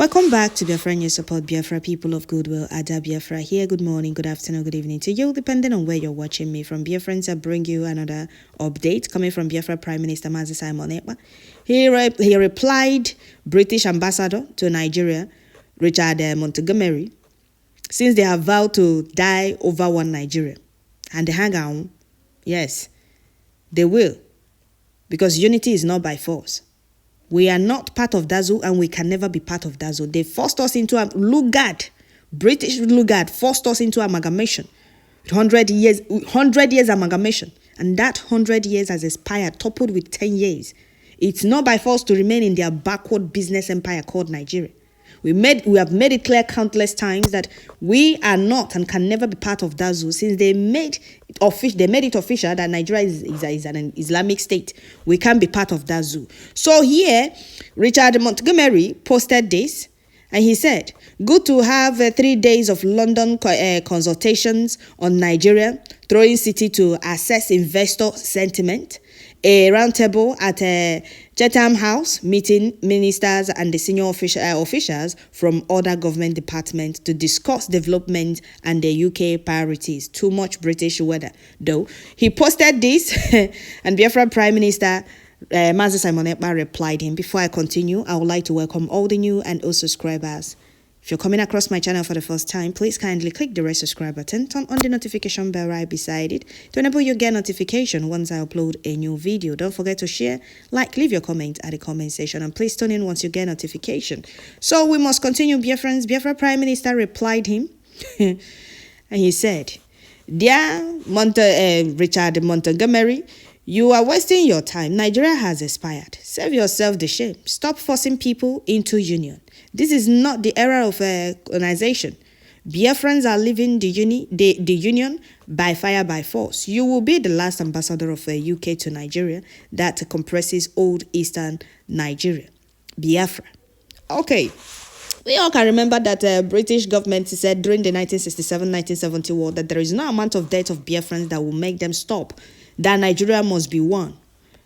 Welcome back to Biafra News Support Biafra, people of goodwill. Ada Biafra here. Good morning, good afternoon, good evening to you, depending on where you're watching me from. Biafrans, I bring you another update coming from Biafra Prime Minister Simon Ekpa. He replied British ambassador to Nigeria, Richard Montgomery, since they have vowed to die over one Nigeria. And they hang on. Yes, they will. Because unity is not by force. We are not part of Dazo and we can never be part of Dazo. They forced us into a Lugard. British Lugard forced us into amalgamation. 100 years amalgamation. And that 100 years has expired, toppled with 10 years. It's not by force to remain in their backward business empire called Nigeria. We have made it clear countless times that we are not and can never be part of Dazu since they made it official that Nigeria is an Islamic state. We can't be part of Dazu. So here, Richard Montgomery posted this and he said, good to have 3 days of London consultations on Nigeria, throwing city to assess investor sentiment. A roundtable at Chatham House meeting ministers and the senior officials from other government departments to discuss development and the UK priorities. Too much British weather, though. He posted this and Biafra Prime Minister Simon Ekpa replied him. Before I continue, I would like to welcome all the new and old subscribers. If you're coming across my channel for the first time, please kindly click the red subscribe button, turn on the notification bell right beside it to enable you get notification once I upload a new video. Don't forget to share, like, leave your comment at the comment section, and please tune in once you get notification. So we must continue, Biafrans. Biafra Prime Minister replied him, and he said, "Dear Richard Montgomery, you are wasting your time. Nigeria has expired. Save yourself the shame. Stop forcing people into union. This is not the era of colonization. Biafrans are leaving the union by fire by force. You will be the last ambassador of the UK to Nigeria that compresses old Eastern Nigeria. Biafra." Okay. We all can remember that British government said during the 1967-1970 war that there is no amount of death of Biafrans that will make them stop. That Nigeria must be won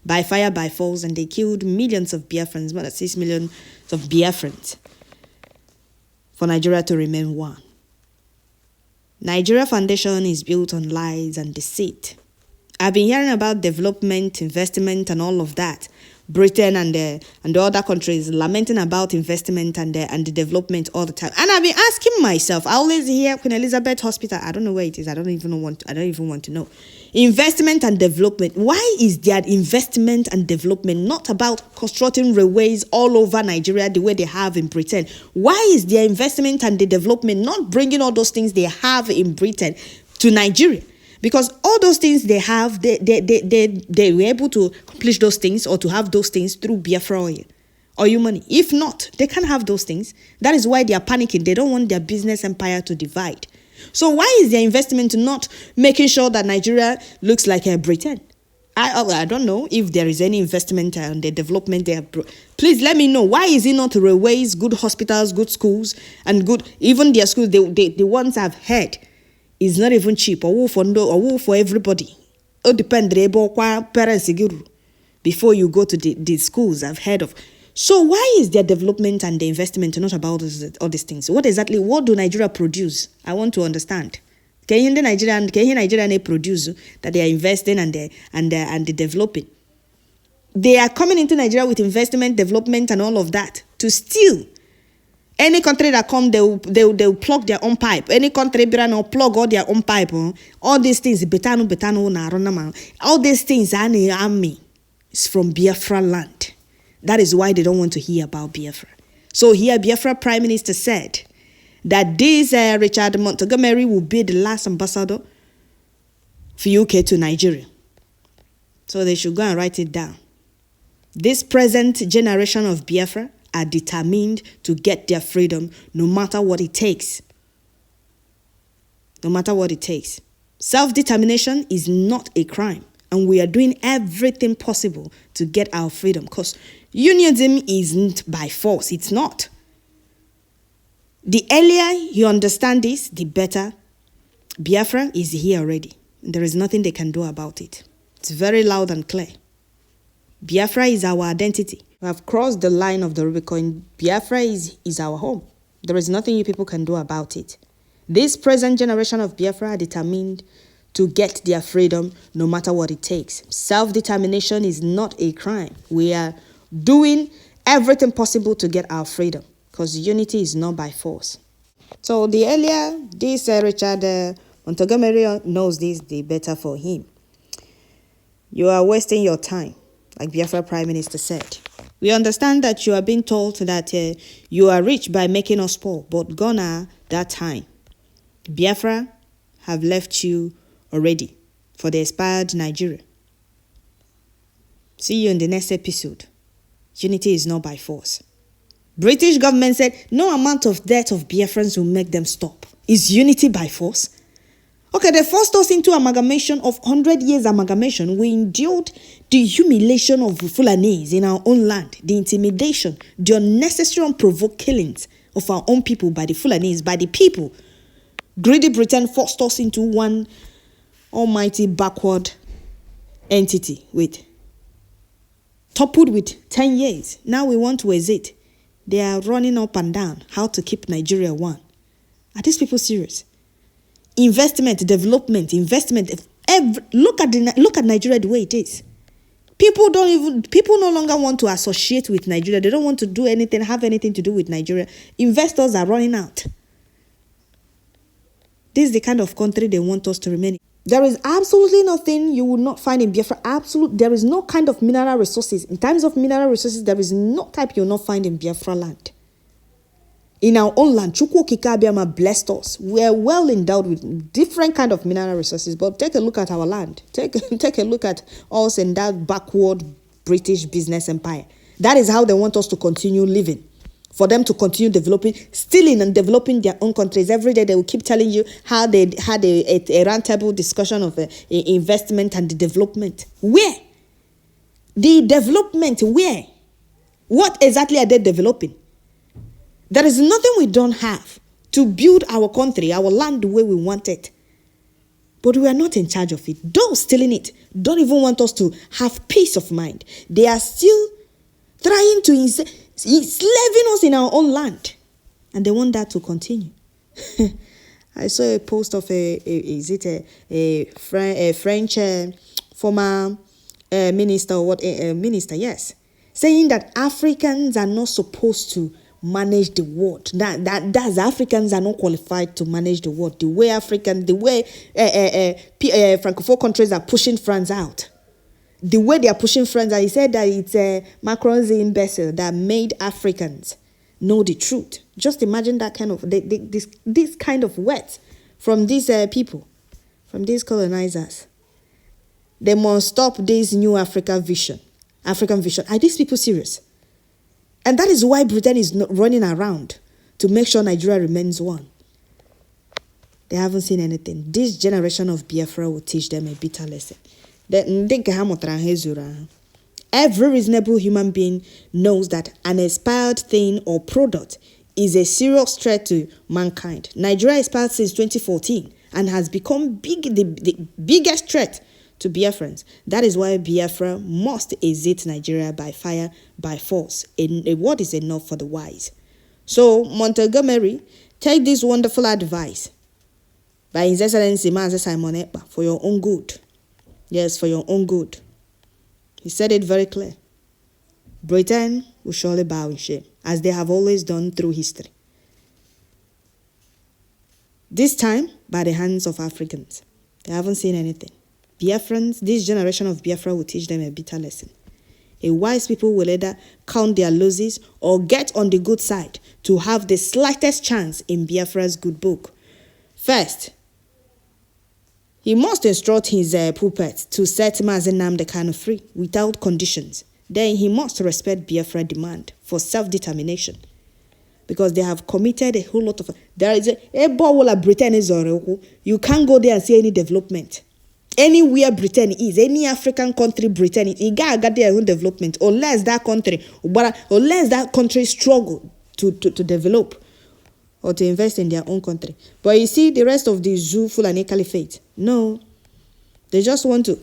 by fire by force, and they killed millions of Biafrans, more than 6 million of Biafrans, for Nigeria to remain one. Nigeria foundation is built on lies and deceit. I've been hearing about development, investment, and all of that. Britain and the other countries lamenting about investment and the development all the time. And I've been asking myself, I always hear Queen Elizabeth Hospital, I don't know where it is, I don't even want to know. Investment and development. Why is there investment and development not about constructing railways all over Nigeria the way they have in Britain? Why is there investment and the development not bringing all those things they have in Britain to Nigeria? Because all those things they have, they were able to accomplish those things or to have those things through Biafra oil money. If not, they can't have those things. That is why they are panicking. They don't want their business empire to divide. So why is their investment not making sure that Nigeria looks like Britain? I don't know if there is any investment and the development there. Please let me know. Why is it not railways, good hospitals, good schools, and good, even their schools, the ones I've heard, is not even cheap or for everybody. It depends parents before you go to the schools I've heard of. So why is their development and the investment not about all these things? What do Nigeria produce? I want to understand. Can Nigeria produce that they are investing and they developing? They are coming into Nigeria with investment, development, and all of that to steal. Any country that come, they'll plug their own pipe. Any country will plug all their own pipe. All these things, all these things are in the army. It's from Biafra land. That is why they don't want to hear about Biafra. So here, Biafra Prime Minister said that this Richard Montgomery will be the last ambassador for UK to Nigeria. So they should go and write it down. This present generation of Biafra are determined to get their freedom no matter what it takes. No matter what it takes. Self-determination is not a crime. And we are doing everything possible to get our freedom. Because unionism isn't by force. It's not. The earlier you understand this, the better. Biafra is here already. There is nothing they can do about it. It's very loud and clear. Biafra is our identity. We have crossed the line of the Rubicon. Biafra is our home. There is nothing you people can do about it. This present generation of Biafra are determined to get their freedom no matter what it takes. Self-determination is not a crime. We are doing everything possible to get our freedom because unity is not by force. So the earlier this Richard Montgomery knows this, the better for him. You are wasting your time, like Biafra Prime Minister said. We understand that you are being told that you are rich by making us poor, but gone are that time. Biafra have left you already for the expired Nigeria. See you in the next episode. Unity is not by force. British government said no amount of death of Biafrans will make them stop. Is unity by force? Okay, they forced us into amalgamation of 100 years amalgamation. We endured the humiliation of Fulanese in our own land, the intimidation, the unnecessary unprovoked killings of our own people by the Fulanese, by the people. Greedy Britain forced us into one almighty backward entity toppled with 10 years. Now we want to exit. They are running up and down how to keep Nigeria one. Are these people serious? Investment, development, investment. Look at Nigeria the way it is. People no longer want to associate with Nigeria. They don't want to do anything, have anything to do with Nigeria. Investors are running out. This is the kind of country they want us to remain in. There is absolutely nothing you will not find in Biafra. There is no kind of mineral resources. In terms of mineral resources, there is no type you will not find in Biafra land. In our own land, Chukwu Okike Abiama blessed us. We are well endowed with different kind of mineral resources. But take a look at our land. Take a look at us in that backward British business empire. That is how they want us to continue living. For them to continue developing, stealing and developing their own countries. Every day they will keep telling you how they had a roundtable discussion of investment and the development. Where? The development, where? What exactly are they developing? There is nothing we don't have to build our country, our land the way we want it. But we are not in charge of it. Those stealing it don't even want us to have peace of mind. They are still trying to enslaving us in our own land. And they want that to continue. I saw a post of a French former minister or what minister, yes, saying that Africans are not supposed to manage the world. That's Africans are not qualified to manage the world. The way Francophone countries are pushing France out. The way they are pushing France out, he said that it's Macron's imbecile that made Africans know the truth. Just imagine that kind of this kind of words from these people, from these colonizers. They must stop this new African vision. Are these people serious? And that is why Britain is not running around to make sure Nigeria remains one. They haven't seen anything. This generation of Biafra will teach them a bitter lesson. Every reasonable human being knows that an expired thing or product is a serious threat to mankind. Nigeria expired since 2014 and has become the biggest threat to Biafrans. That is why Biafra must exit Nigeria by fire, by force. A word is enough for the wise. So, Montgomery, take this wonderful advice by His Excellency Mazi Simon Ekpa for your own good. Yes, for your own good. He said it very clear. Britain will surely bow in shame, as they have always done through history. This time, by the hands of Africans. They haven't seen anything. Biafrans, this generation of Biafra will teach them a bitter lesson. A wise people will either count their losses or get on the good side to have the slightest chance in Biafra's good book. First, he must instruct his puppet to set Mazi Nnamdi Kanu free without conditions. Then he must respect Biafra demand for self-determination. Because they have committed a whole lot of... There is a Britain is you can't go there and see any development. Anywhere Britain is, any African country Britain is, it got their own development unless that country struggle to develop or to invest in their own country. But you see, the rest of the Zoo Fulani Caliphate, no. They just want to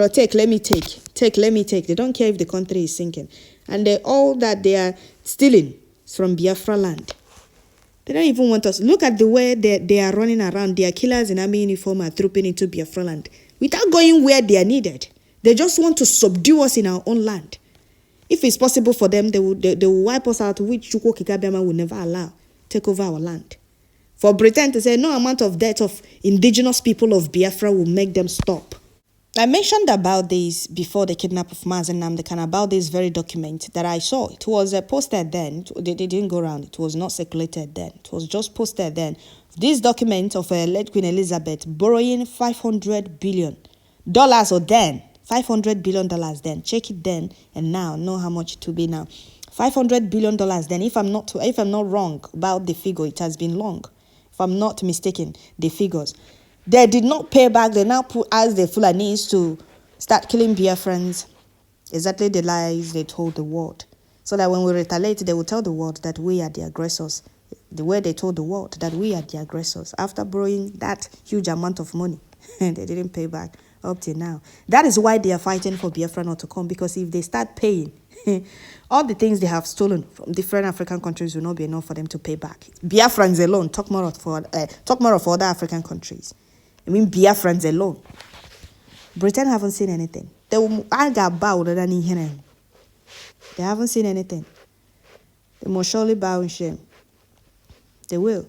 take, let me take, let me take. They don't care if the country is sinking. And all that they are stealing is from Biafra land. They don't even want us. Look at the way they are running around. Their killers in army uniform are trooping into Biafra land without going where they are needed. They just want to subdue us in our own land. If it's possible for them, they will wipe us out, which Chukwu Kikabiama will never allow. Take over our land. For Britain to say no amount of death of indigenous people of Biafra will make them stop. I mentioned about this before the kidnap of Mazen Nnamdi Kanu, about this very document that I saw. It was posted then. They didn't go around. It was not circulated then. It was just posted then. This document of late Queen Elizabeth borrowing $500 billion or then. $500 billion then. Check it then and now. Know how much it will be now. $500 billion then. If I'm not wrong about the figure, it has been long. If I'm not mistaken, the figures. They did not pay back. They now asked the Fulanis to start killing Biafrans. Exactly the lies they told the world. So that when we retaliate, they will tell the world that we are the aggressors. The way they told the world that we are the aggressors. After borrowing that huge amount of money, they didn't pay back up till now. That is why they are fighting for Biafra not to come. Because if they start paying, all the things they have stolen from different African countries will not be enough for them to pay back. Biafrans alone, talk more of other African countries. I mean, Biafrans alone. Britain haven't seen anything. They haven't seen anything. They must surely bow in shame. They will.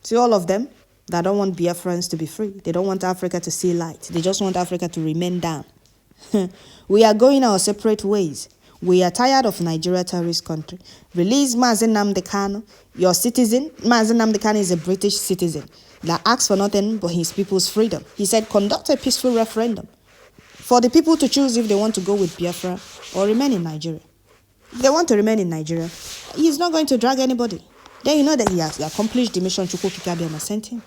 See, all of them that don't want Biafrans to be free. They don't want Africa to see light. They just want Africa to remain down. We are going our separate ways. We are tired of Nigeria, terrorist country. Release Mazen Nnamdi Kanu, your citizen. Mazen Nnamdi Kanu is a British citizen that asks for nothing but his people's freedom. He said, conduct a peaceful referendum for the people to choose if they want to go with Biafra or remain in Nigeria. If they want to remain in Nigeria, he's not going to drag anybody. Then you know that he has accomplished the mission Chukwu Kikabiama sent him.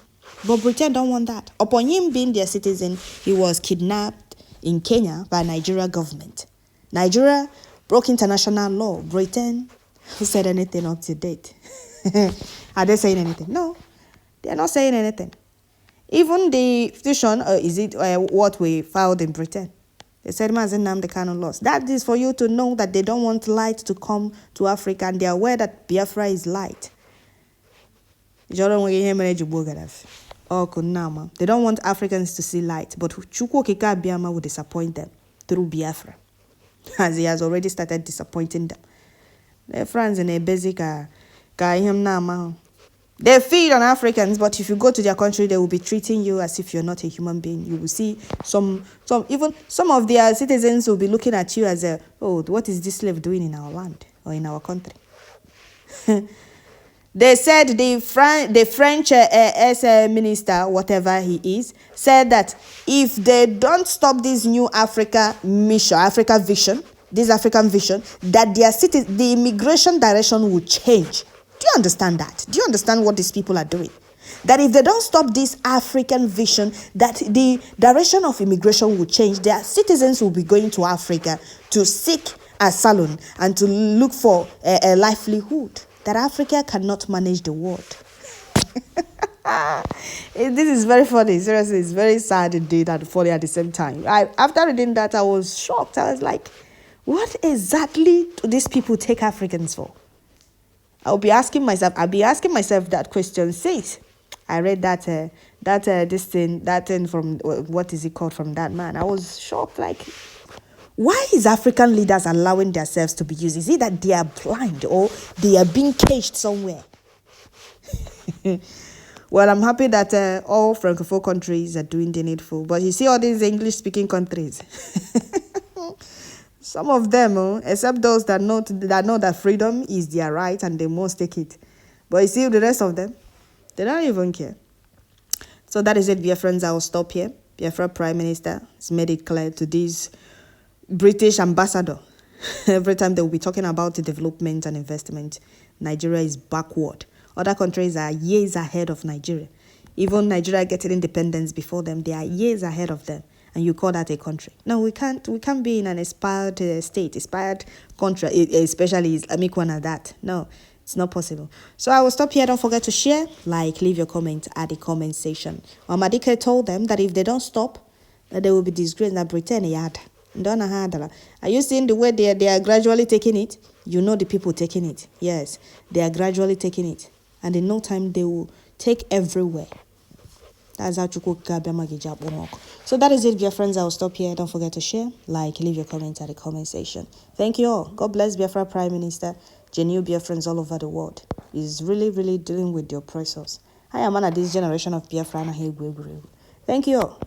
But Britain don't want that. Upon him being their citizen, he was kidnapped in Kenya by Nigeria government. Nigeria broke international law. Britain, who said anything up to date? Are they saying anything? No, they're not saying anything. Even the petition, what we filed in Britain, they said Mazen Nnamdi Kanu lost. That is for you to know that they don't want light to come to Africa, and they are aware that Biafra is light. They don't want Africans to see light, but Chukwu Kikabiama will disappoint them through Biafra, as he has already started disappointing them. The friends in a basic they feed on Africans, but if you go to their country, they will be treating you as if you're not a human being. You will see some of their citizens will be looking at you as what is this slave doing in our land or in our country? They said the French minister, whatever he is, said that if they don't stop this new Africa vision, that the immigration direction will change. Do you understand that? Do you understand what these people are doing? That if they don't stop this African vision, that the direction of immigration will change. Their citizens will be going to Africa to seek asylum and to look for a livelihood. That Africa cannot manage the world. This is very funny. Seriously, it's very sad indeed and funny at the same time. After reading that, I was shocked. I was like, what exactly do these people take Africans for? I'll be asking myself that question since I read that thing from, what is it called, from that man. I was shocked, like, why is African leaders allowing themselves to be used? Is it that they are blind or they are being caged somewhere? Well, I'm happy that all Francophone countries are doing the needful. But you see all these English-speaking countries, some of them, except those that know that freedom is their right and they must take it. But you see the rest of them, they don't even care. So that is it, dear friends. I will stop here. Biafra Prime Minister has made it clear to this British ambassador. Every time they will be talking about the development and investment, Nigeria is backward. Other countries are years ahead of Nigeria. Even Nigeria getting independence before them, they are years ahead of them. And you call that a country? No, we can't be in an inspired state, inspired country, especially Amikwana that. No, it's not possible. So I will stop here. Don't forget to share, leave your comment at the comment section. Amadike told them that if they don't stop that they will be disgraced. That Britain yard. Are you seeing the way they are gradually taking it? You know the people taking it. Yes, they are gradually taking it. And in no time, they will take everywhere. That's how work. So that is it, dear friends. I will stop here. Don't forget to share, like, leave your comments at the comment section. Thank you all. God bless Biafra Prime Minister, genuine Biafrans all over the world. He's really, really dealing with the oppressors. I am one of this generation of Biafra. Thank you all.